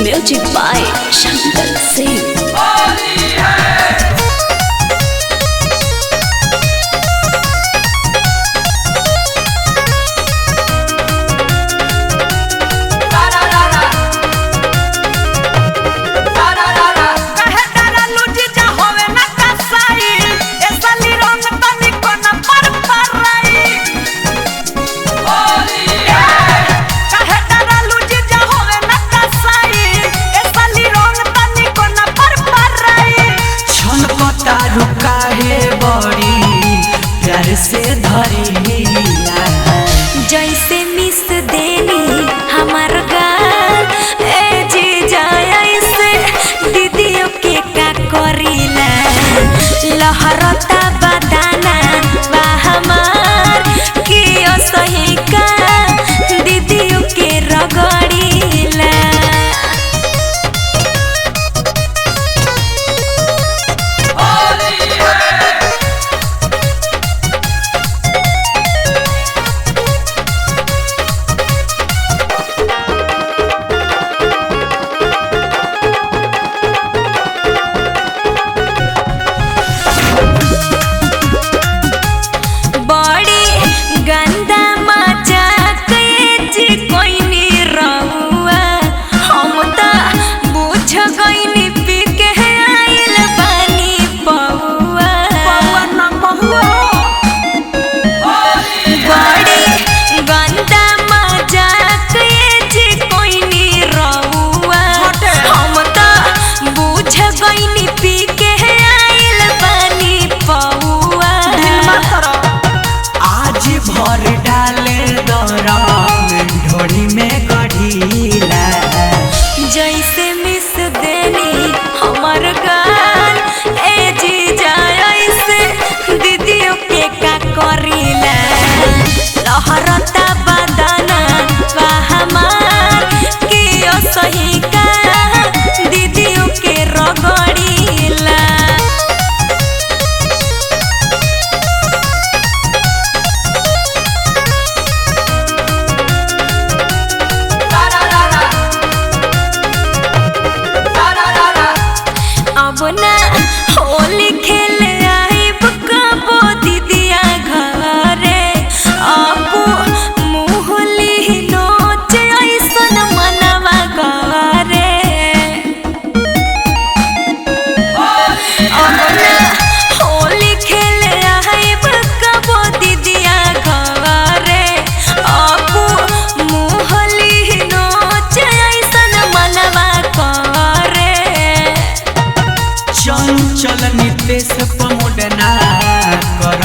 Music by Shankar Singh. से धरिला जैसे miss देनी हमार गाल ए जीजा ऐसे दीदियों के का करीला लहरता बदाना बा हमार कि सही का दीदियों के रगड़ीला। भर डाले ढोड़ी में गढ़ीला जैसे मिस देनी हमर गाल ए जीजा ऐसे दीदियों के का करीला लहरता बदाना बा हमार कि सही का दीदियों के रगड़ीला। अब ना होली खेले आइब कबो दीदिया घरे अबू मुहली नोच ऐसन मनवा करे। अब ना होली खेले आइब कबो दीदिया घरे अबू मुहली नोच ऐसन मनवा करे। चंचल नितेश पमुडना कर